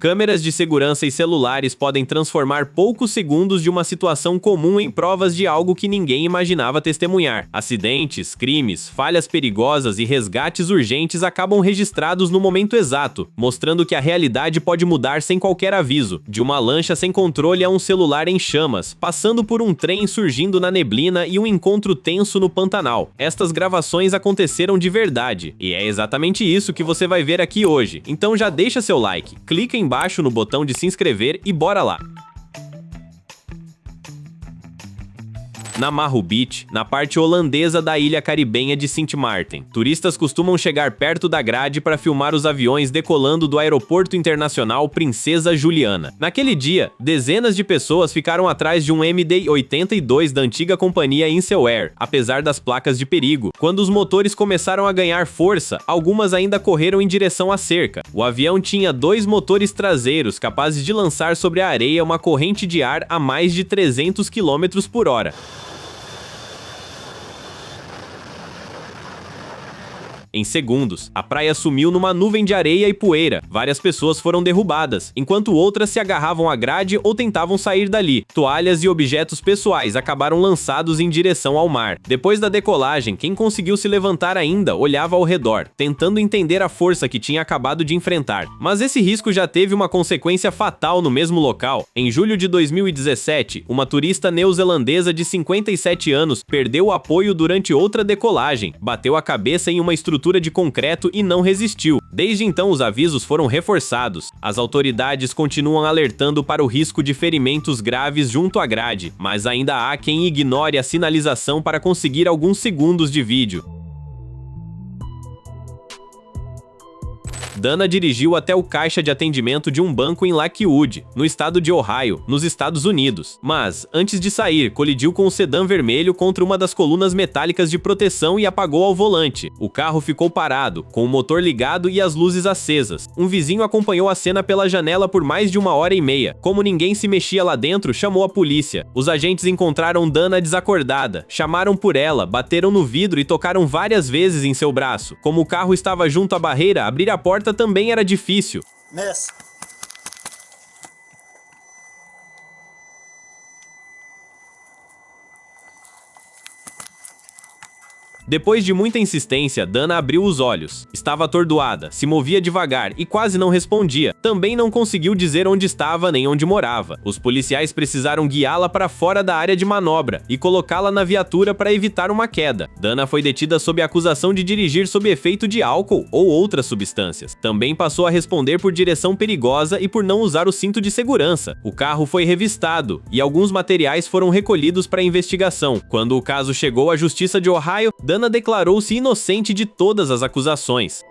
Câmeras de segurança e celulares podem transformar poucos segundos de uma situação comum em provas de algo que ninguém imaginava testemunhar. Acidentes, crimes, falhas perigosas e resgates urgentes acabam registrados no momento exato, mostrando que a realidade pode mudar sem qualquer aviso. De uma lancha sem controle a um celular em chamas, passando por um trem surgindo na neblina e um encontro tenso no Pantanal. Estas gravações aconteceram de verdade, e é exatamente isso que você vai ver aqui hoje. Então já deixa seu like, clica embaixo no botão de se inscrever e bora lá! Namaru Beach, na parte holandesa da ilha caribenha de Sint Maarten. Turistas costumam chegar perto da grade para filmar os aviões decolando do aeroporto internacional Princesa Juliana. Naquele dia, dezenas de pessoas ficaram atrás de um MD-82 da antiga companhia Inselweer, apesar das placas de perigo. Quando os motores começaram a ganhar força, algumas ainda correram em direção à cerca. O avião tinha 2 motores traseiros capazes de lançar sobre a areia uma corrente de ar a mais de 300 km por hora. Em segundos, a praia sumiu numa nuvem de areia e poeira. Várias pessoas foram derrubadas, enquanto outras se agarravam à grade ou tentavam sair dali. Toalhas e objetos pessoais acabaram lançados em direção ao mar. Depois da decolagem, quem conseguiu se levantar ainda olhava ao redor, tentando entender a força que tinha acabado de enfrentar. Mas esse risco já teve uma consequência fatal no mesmo local. Em julho de 2017, uma turista neozelandesa de 57 anos perdeu o apoio durante outra decolagem, bateu a cabeça em uma estrutura de concreto e não resistiu. Desde então, os avisos foram reforçados. As autoridades continuam alertando para o risco de ferimentos graves junto à grade, mas ainda há quem ignore a sinalização para conseguir alguns segundos de vídeo. Dana dirigiu até o caixa de atendimento de um banco em Lakewood, no estado de Ohio, nos Estados Unidos. Mas, antes de sair, colidiu com um sedã vermelho contra uma das colunas metálicas de proteção e apagou ao volante. O carro ficou parado, com o motor ligado e as luzes acesas. Um vizinho acompanhou a cena pela janela por mais de 1h30. Como ninguém se mexia lá dentro, chamou a polícia. Os agentes encontraram Dana desacordada, chamaram por ela, bateram no vidro e tocaram várias vezes em seu braço. Como o carro estava junto à barreira, abrir a porta também era difícil. Miss. Depois de muita insistência, Dana abriu os olhos. Estava atordoada, se movia devagar e quase não respondia. Também não conseguiu dizer onde estava nem onde morava. Os policiais precisaram guiá-la para fora da área de manobra e colocá-la na viatura para evitar uma queda. Dana foi detida sob a acusação de dirigir sob efeito de álcool ou outras substâncias. Também passou a responder por direção perigosa e por não usar o cinto de segurança. O carro foi revistado e alguns materiais foram recolhidos para investigação. Quando o caso chegou à Justiça de Ohio, Dana declarou-se inocente de todas as acusações.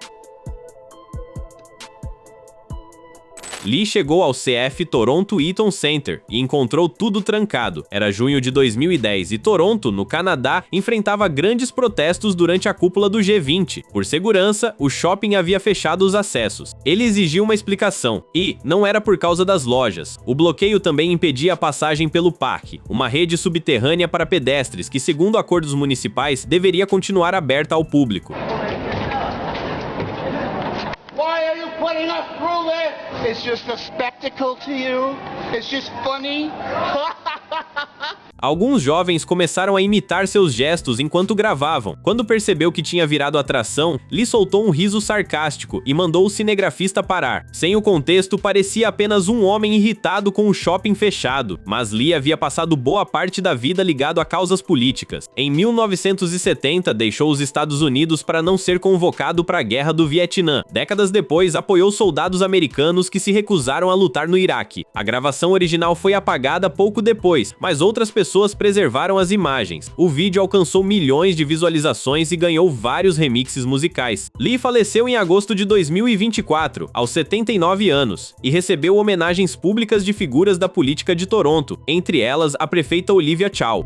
Lee chegou ao CF Toronto Eaton Center e encontrou tudo trancado. Era junho de 2010 e Toronto, no Canadá, enfrentava grandes protestos durante a cúpula do G20. Por segurança, o shopping havia fechado os acessos. Ele exigiu uma explicação e não era por causa das lojas. O bloqueio também impedia a passagem pelo PAC, uma rede subterrânea para pedestres que, segundo acordos municipais, deveria continuar aberta ao público. Why are you putting us through this? It's just a spectacle to you? It's just funny? Alguns jovens começaram a imitar seus gestos enquanto gravavam. Quando percebeu que tinha virado atração, Lee soltou um riso sarcástico e mandou o cinegrafista parar. Sem o contexto, parecia apenas um homem irritado com o shopping fechado, mas Lee havia passado boa parte da vida ligado a causas políticas. Em 1970, deixou os Estados Unidos para não ser convocado para a Guerra do Vietnã. Décadas depois, apoiou soldados americanos que se recusaram a lutar no Iraque. A gravação original foi apagada pouco depois, mas outras pessoas preservaram as imagens. O vídeo alcançou milhões de visualizações e ganhou vários remixes musicais. Lee faleceu em agosto de 2024, aos 79 anos, e recebeu homenagens públicas de figuras da política de Toronto, entre elas a prefeita Olivia Chow.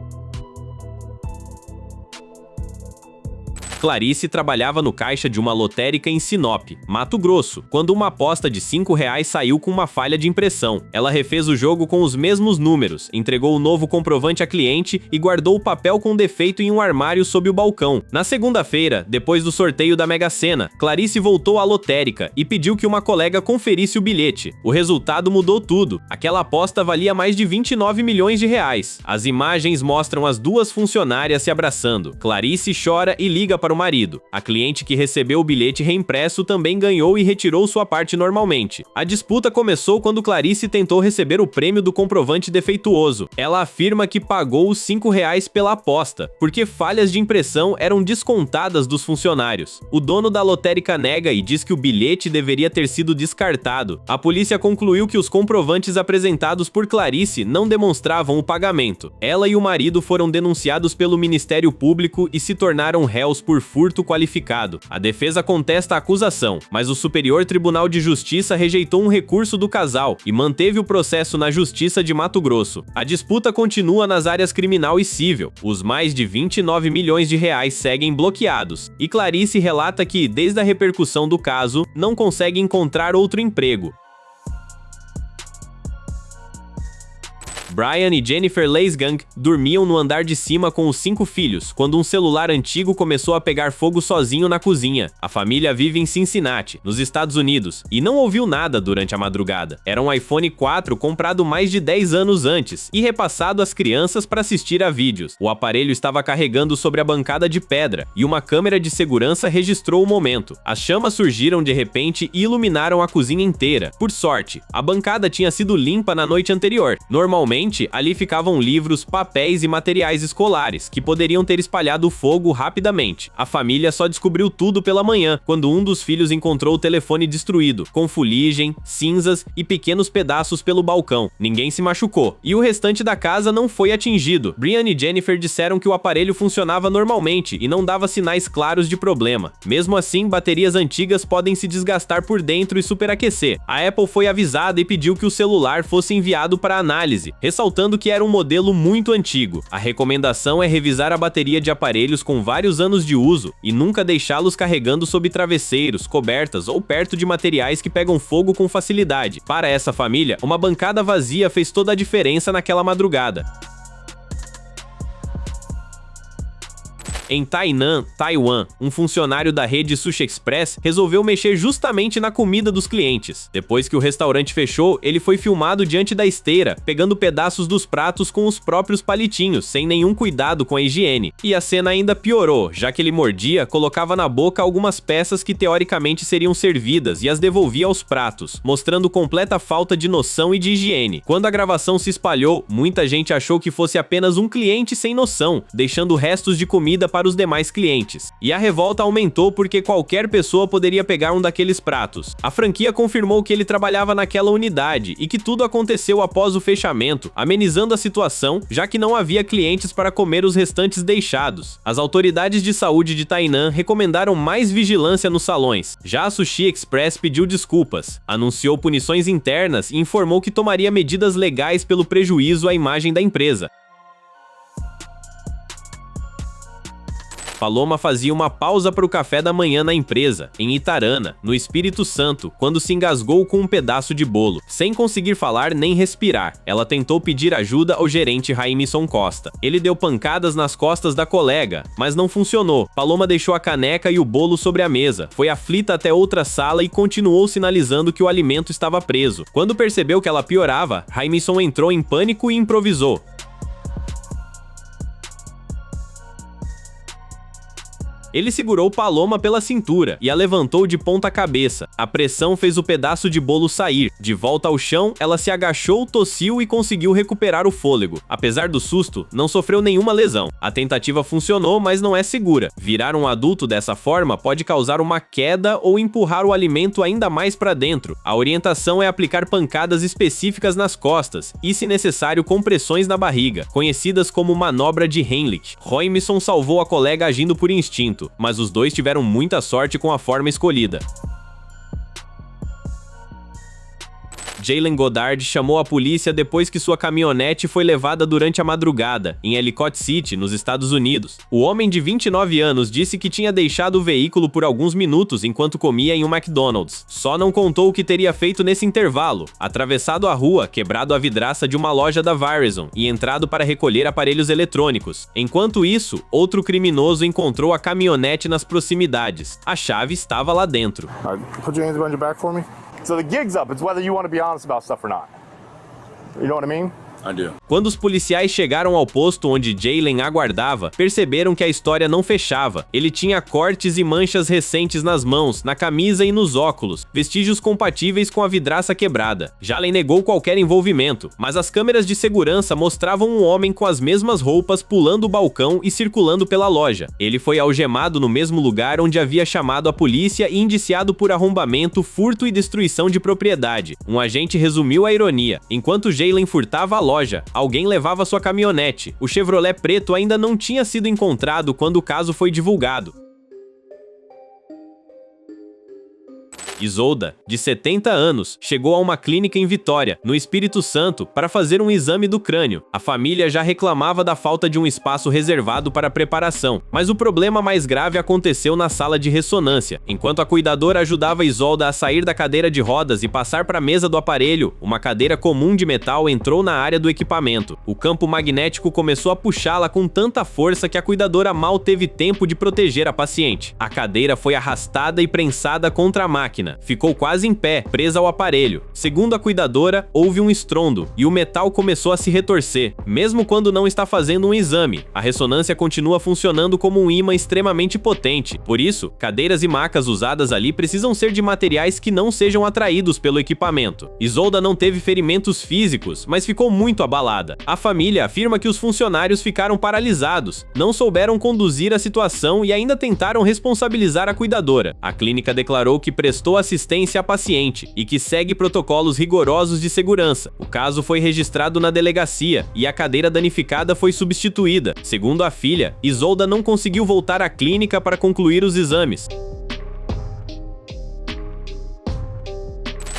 Clarice trabalhava no caixa de uma lotérica em Sinop, Mato Grosso, quando uma aposta de R$5 saiu com uma falha de impressão. Ela refez o jogo com os mesmos números, entregou o novo comprovante à cliente e guardou o papel com defeito em um armário sob o balcão. Na segunda-feira, depois do sorteio da Mega Sena, Clarice voltou à lotérica e pediu que uma colega conferisse o bilhete. O resultado mudou tudo. Aquela aposta valia mais de R$29 milhões. As imagens mostram as duas funcionárias se abraçando. Clarice chora e liga para o marido. A cliente que recebeu o bilhete reimpresso também ganhou e retirou sua parte normalmente. A disputa começou quando Clarice tentou receber o prêmio do comprovante defeituoso. Ela afirma que pagou os R$5 pela aposta, porque falhas de impressão eram descontadas dos funcionários. O dono da lotérica nega e diz que o bilhete deveria ter sido descartado. A polícia concluiu que os comprovantes apresentados por Clarice não demonstravam o pagamento. Ela e o marido foram denunciados pelo Ministério Público e se tornaram réus por furto qualificado. A defesa contesta a acusação, mas o Superior Tribunal de Justiça rejeitou um recurso do casal e manteve o processo na Justiça de Mato Grosso. A disputa continua nas áreas criminal e civil. Os mais de R$29 milhões seguem bloqueados. E Clarice relata que, desde a repercussão do caso, não consegue encontrar outro emprego. Brian e Jennifer Leisgang dormiam no andar de cima com os 5 filhos, quando um celular antigo começou a pegar fogo sozinho na cozinha. A família vive em Cincinnati, nos Estados Unidos, e não ouviu nada durante a madrugada. Era um iPhone 4 comprado mais de 10 anos antes e repassado às crianças para assistir a vídeos. O aparelho estava carregando sobre a bancada de pedra e uma câmera de segurança registrou o momento. As chamas surgiram de repente e iluminaram a cozinha inteira. Por sorte, a bancada tinha sido limpa na noite anterior. Normalmente, ali ficavam livros, papéis e materiais escolares, que poderiam ter espalhado o fogo rapidamente. A família só descobriu tudo pela manhã, quando um dos filhos encontrou o telefone destruído, com fuligem, cinzas e pequenos pedaços pelo balcão. Ninguém se machucou, e o restante da casa não foi atingido. Brian e Jennifer disseram que o aparelho funcionava normalmente e não dava sinais claros de problema. Mesmo assim, baterias antigas podem se desgastar por dentro e superaquecer. A Apple foi avisada e pediu que o celular fosse enviado para análise, ressaltando que era um modelo muito antigo. A recomendação é revisar a bateria de aparelhos com vários anos de uso e nunca deixá-los carregando sob travesseiros, cobertas ou perto de materiais que pegam fogo com facilidade. Para essa família, uma bancada vazia fez toda a diferença naquela madrugada. Em Tainan, Taiwan, um funcionário da rede Sushi Express resolveu mexer justamente na comida dos clientes. Depois que o restaurante fechou, ele foi filmado diante da esteira, pegando pedaços dos pratos com os próprios palitinhos, sem nenhum cuidado com a higiene. E a cena ainda piorou, já que ele mordia, colocava na boca algumas peças que teoricamente seriam servidas e as devolvia aos pratos, mostrando completa falta de noção e de higiene. Quando a gravação se espalhou, muita gente achou que fosse apenas um cliente sem noção, deixando restos de comida para os demais clientes. E a revolta aumentou porque qualquer pessoa poderia pegar um daqueles pratos. A franquia confirmou que ele trabalhava naquela unidade e que tudo aconteceu após o fechamento, amenizando a situação, já que não havia clientes para comer os restantes deixados. As autoridades de saúde de Tainan recomendaram mais vigilância nos salões. Já a Sushi Express pediu desculpas, anunciou punições internas e informou que tomaria medidas legais pelo prejuízo à imagem da empresa. Paloma fazia uma pausa para o café da manhã na empresa, em Itarana, no Espírito Santo, quando se engasgou com um pedaço de bolo. Sem conseguir falar nem respirar, ela tentou pedir ajuda ao gerente Raimison Costa. Ele deu pancadas nas costas da colega, mas não funcionou. Paloma deixou a caneca e o bolo sobre a mesa, foi aflita até outra sala e continuou sinalizando que o alimento estava preso. Quando percebeu que ela piorava, Raimison entrou em pânico e improvisou. Ele segurou Paloma pela cintura e a levantou de ponta cabeça. A pressão fez o pedaço de bolo sair. De volta ao chão, ela se agachou, tossiu e conseguiu recuperar o fôlego. Apesar do susto, não sofreu nenhuma lesão. A tentativa funcionou, mas não é segura. Virar um adulto dessa forma pode causar uma queda ou empurrar o alimento ainda mais para dentro. A orientação é aplicar pancadas específicas nas costas e, se necessário, compressões na barriga, conhecidas como manobra de Heimlich. Raimison salvou a colega agindo por instinto, mas os dois tiveram muita sorte com a forma escolhida. Jalen Goddard chamou a polícia depois que sua caminhonete foi levada durante a madrugada, em Ellicott City, nos Estados Unidos. O homem de 29 anos disse que tinha deixado o veículo por alguns minutos enquanto comia em um McDonald's. Só não contou o que teria feito nesse intervalo: atravessado a rua, quebrado a vidraça de uma loja da Verizon e entrado para recolher aparelhos eletrônicos. Enquanto isso, outro criminoso encontrou a caminhonete nas proximidades. A chave estava lá dentro. Put your hands behind your back for me. So the gig's up. It's whether you want to be honest about stuff or not. You know what I mean? Quando os policiais chegaram ao posto onde Jalen aguardava, perceberam que a história não fechava. Ele tinha cortes e manchas recentes nas mãos, na camisa e nos óculos, vestígios compatíveis com a vidraça quebrada. Jalen negou qualquer envolvimento, mas as câmeras de segurança mostravam um homem com as mesmas roupas pulando o balcão e circulando pela loja. Ele foi algemado no mesmo lugar onde havia chamado a polícia e indiciado por arrombamento, furto e destruição de propriedade. Um agente resumiu a ironia: enquanto Jalen furtava a loja, alguém levava sua caminhonete. O Chevrolet preto ainda não tinha sido encontrado quando o caso foi divulgado. Isolda, de 70 anos, chegou a uma clínica em Vitória, no Espírito Santo, para fazer um exame do crânio. A família já reclamava da falta de um espaço reservado para a preparação, mas o problema mais grave aconteceu na sala de ressonância. Enquanto a cuidadora ajudava Isolda a sair da cadeira de rodas e passar para a mesa do aparelho, uma cadeira comum de metal entrou na área do equipamento. O campo magnético começou a puxá-la com tanta força que a cuidadora mal teve tempo de proteger a paciente. A cadeira foi arrastada e prensada contra a máquina. Ficou quase em pé, presa ao aparelho. Segundo a cuidadora, houve um estrondo e o metal começou a se retorcer. Mesmo quando não está fazendo um exame, a ressonância continua funcionando como um ímã extremamente potente. Por isso, cadeiras e macas usadas ali precisam ser de materiais que não sejam atraídos pelo equipamento. Isolda não teve ferimentos físicos, mas ficou muito abalada. A família afirma que os funcionários ficaram paralisados, não souberam conduzir a situação e ainda tentaram responsabilizar a cuidadora. A clínica declarou que prestou assistência à paciente e que segue protocolos rigorosos de segurança. O caso foi registrado na delegacia e a cadeira danificada foi substituída. Segundo a filha, Isolda não conseguiu voltar à clínica para concluir os exames.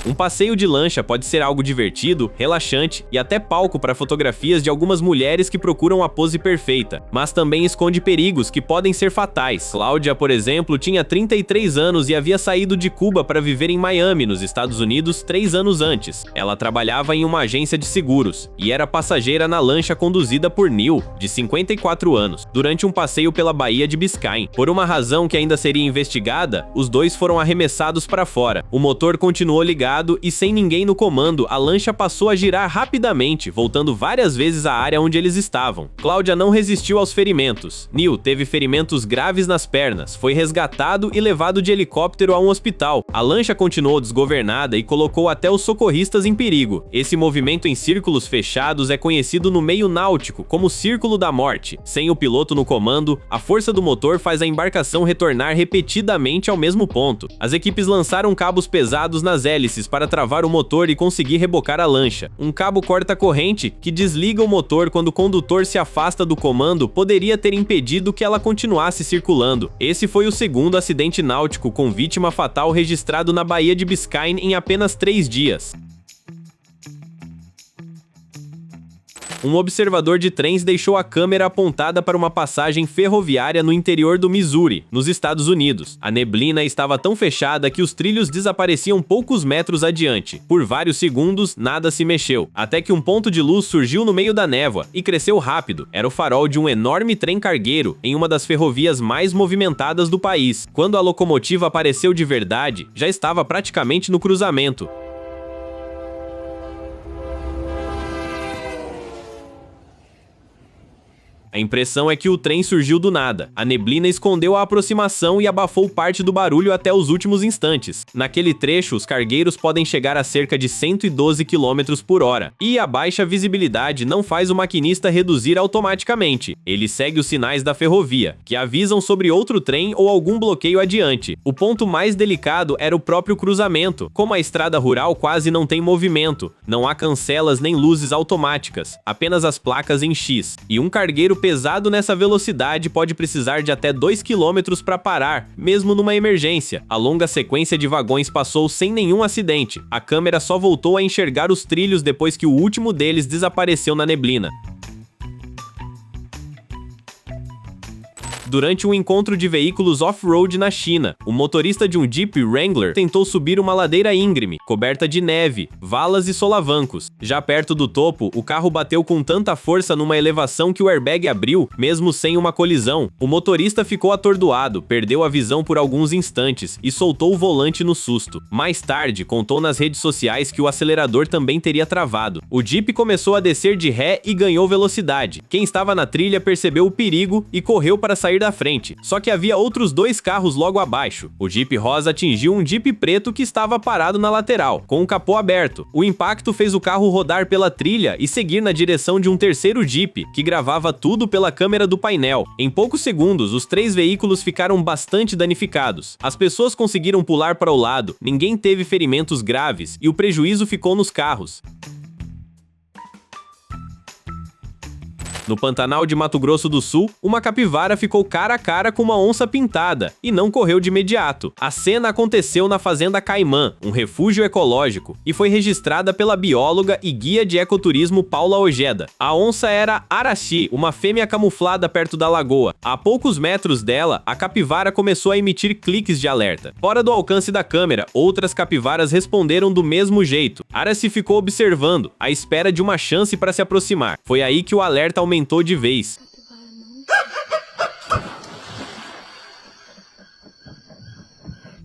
Um passeio de lancha pode ser algo divertido, relaxante e até palco para fotografias de algumas mulheres que procuram a pose perfeita, mas também esconde perigos que podem ser fatais. Cláudia, por exemplo, tinha 33 anos e havia saído de Cuba para viver em Miami, nos Estados Unidos, 3 anos antes. Ela trabalhava em uma agência de seguros e era passageira na lancha conduzida por Neil, de 54 anos, durante um passeio pela Baía de Biscayne. Por uma razão que ainda seria investigada, os dois foram arremessados para fora. O motor continuou ligado e sem ninguém no comando, a lancha passou a girar rapidamente, voltando várias vezes à área onde eles estavam. Cláudia não resistiu aos ferimentos. Neil teve ferimentos graves nas pernas, foi resgatado e levado de helicóptero a um hospital. A lancha continuou desgovernada e colocou até os socorristas em perigo. Esse movimento em círculos fechados é conhecido no meio náutico como Círculo da Morte. Sem o piloto no comando, a força do motor faz a embarcação retornar repetidamente ao mesmo ponto. As equipes lançaram cabos pesados nas hélices para travar o motor e conseguir rebocar a lancha. Um cabo corta-corrente que desliga o motor quando o condutor se afasta do comando poderia ter impedido que ela continuasse circulando. Esse foi o segundo acidente náutico com vítima fatal registrado na Baía de Biscayne em apenas 3 dias. Um observador de trens deixou a câmera apontada para uma passagem ferroviária no interior do Missouri, nos Estados Unidos. A neblina estava tão fechada que os trilhos desapareciam poucos metros adiante. Por vários segundos, nada se mexeu, até que um ponto de luz surgiu no meio da névoa e cresceu rápido. Era o farol de um enorme trem cargueiro em uma das ferrovias mais movimentadas do país. Quando a locomotiva apareceu de verdade, já estava praticamente no cruzamento. A impressão é que o trem surgiu do nada. A neblina escondeu a aproximação e abafou parte do barulho até os últimos instantes. Naquele trecho, os cargueiros podem chegar a cerca de 112 km por hora. E a baixa visibilidade não faz o maquinista reduzir automaticamente. Ele segue os sinais da ferrovia, que avisam sobre outro trem ou algum bloqueio adiante. O ponto mais delicado era o próprio cruzamento. Como a estrada rural quase não tem movimento, não há cancelas nem luzes automáticas, apenas as placas em X. E um cargueiro pesado nessa velocidade pode precisar de até 2 km para parar, mesmo numa emergência. A longa sequência de vagões passou sem nenhum acidente. A câmera só voltou a enxergar os trilhos depois que o último deles desapareceu na neblina. Durante um encontro de veículos off-road na China, o motorista de um Jeep Wrangler tentou subir uma ladeira íngreme, coberta de neve, valas e solavancos. Já perto do topo, o carro bateu com tanta força numa elevação que o airbag abriu, mesmo sem uma colisão. O motorista ficou atordoado, perdeu a visão por alguns instantes e soltou o volante no susto. Mais tarde, contou nas redes sociais que o acelerador também teria travado. O Jeep começou a descer de ré e ganhou velocidade. Quem estava na trilha percebeu o perigo e correu para sair da frente, só que havia outros 2 carros logo abaixo. O Jeep rosa atingiu um Jeep preto que estava parado na lateral, com o capô aberto. O impacto fez o carro rodar pela trilha e seguir na direção de um terceiro Jeep, que gravava tudo pela câmera do painel. Em poucos segundos, os 3 veículos ficaram bastante danificados. As pessoas conseguiram pular para o lado, ninguém teve ferimentos graves e o prejuízo ficou nos carros. No Pantanal de Mato Grosso do Sul, uma capivara ficou cara a cara com uma onça pintada e não correu de imediato. A cena aconteceu na Fazenda Caimã, um refúgio ecológico, e foi registrada pela bióloga e guia de ecoturismo Paula Ojeda. A onça era Arashi, uma fêmea camuflada perto da lagoa. A poucos metros dela, a capivara começou a emitir cliques de alerta. Fora do alcance da câmera, outras capivaras responderam do mesmo jeito. Arashi ficou observando, à espera de uma chance para se aproximar. Foi aí que o alerta aumentou de vez.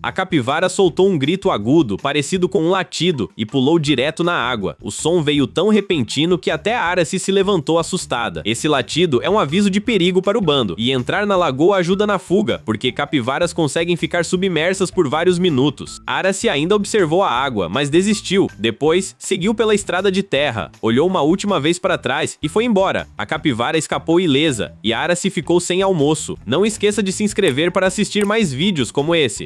A capivara soltou um grito agudo, parecido com um latido, e pulou direto na água. O som veio tão repentino que até a Arashi se levantou assustada. Esse latido é um aviso de perigo para o bando, e entrar na lagoa ajuda na fuga, porque capivaras conseguem ficar submersas por vários minutos. Arashi ainda observou a água, mas desistiu. Depois, seguiu pela estrada de terra, olhou uma última vez para trás e foi embora. A capivara escapou ilesa, e Arashi ficou sem almoço. Não esqueça de se inscrever para assistir mais vídeos como esse.